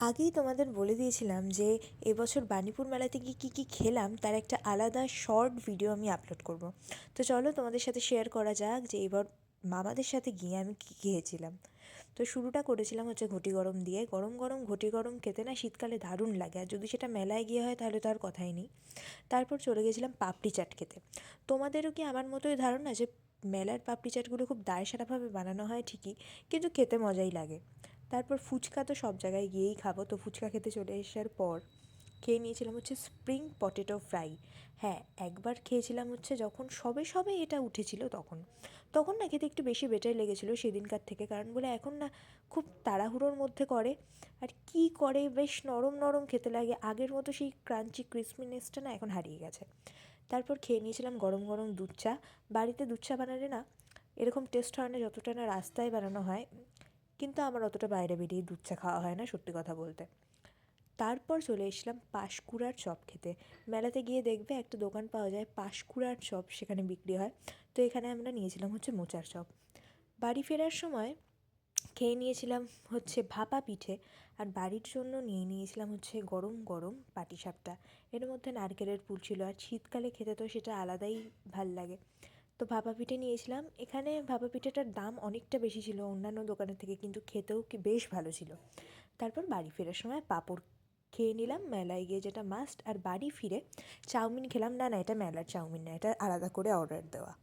আগেই তোমাদের বলে দিয়েছিলাম যে এবছর বাণীপুর মেলাতে গিয়ে কী কী খেলাম তার একটা আলাদা শর্ট ভিডিও আমি আপলোড করব। তো চলো তোমাদের সাথে শেয়ার করা যাক যে এবার মামাদের সাথে গিয়ে আমি কী খেয়েছিলাম। তো শুরুটা করেছিলাম হচ্ছে ঘটি গরম দিয়ে। গরম গরম ঘটি গরম খেতে না শীতকালে দারুণ লাগে, আর যদি সেটা মেলায় গিয়ে হয় তাহলে তো আর কথাই নেই। তারপর চলে গেছিলাম পাপড়ি চাট খেতে। তোমাদেরও কি আমার মতোই ধারণা যে মেলার পাপড়ি চাটগুলো খুব দায়সারাভাবে বানানো হয় ঠিকই, কিন্তু খেতে মজাই লাগে। তারপর ফুচকা তো সব জায়গায় গিয়েই খাবো, তো ফুচকা খেতে চলে আসার পর খেয়ে নিয়েছিলাম হচ্ছে স্প্রিং পটেটো ফ্রাই। হ্যাঁ, একবার খেয়েছিলাম হচ্ছে যখন সবে সবে এটা উঠেছিল তখন। তখন না খেতে একটু বেশি বেটার লেগেছিলো সেদিনকার থেকে, কারণ বলে এখন না খুব তাড়াহুড়োর মধ্যে করে, আর কি করে বেশ নরম নরম খেতে লাগে, আগের মতো সেই ক্রাঞ্চি ক্রিসপিনেসটা না এখন হারিয়ে গেছে। তারপর খেয়ে নিয়েছিলাম গরম গরম দুধ চা। বাড়িতে দুধ চা বানালে না এরকম টেস্ট হয় না যতটা না রাস্তায় বানানো হয়, কিন্তু আমার অতটা বাইরে বেরিয়ে দুধ চা খাওয়া হয় না সত্যি কথা বলতে। তারপর চলে এসলাম পাঁশকুড়ার চপ খেতে। মেলাতে গিয়ে দেখবে একটা দোকান পাওয়া যায় পাঁশকুড়ার চপ, সেখানে বিক্রি হয়। তো এখানে আমরা নিয়েছিলাম হচ্ছে মোচার চপ। বাড়ি ফেরার সময় খেয়ে নিয়েছিলাম হচ্ছে ভাপা পিঠে, আর বাড়ির জন্য নিয়ে নিয়েছিলাম হচ্ছে গরম গরম পাটিসাপটা। এর মধ্যে নারকেলের পুর ছিল, আর শীতকালে খেতে তো সেটা আলাদাই ভাল লাগে। তো ভাপা পিঠে নিয়েছিলাম। এখানে ভাপা পিঠেটার দাম অনেকটা বেশি ছিল অন্যান্য দোকানের থেকে, কিন্তু খেতেও কি বেশ ভালো ছিল। তারপর বাড়ি ফেরার সময় পাঁপড় খেয়ে নিলাম, মেলায় গিয়ে যেটা মাস্ট। আর বাড়ি ফিরে চাউমিন খেলাম। না না, এটা মেলার চাউমিন না, এটা আলাদা করে অর্ডার দেওয়া।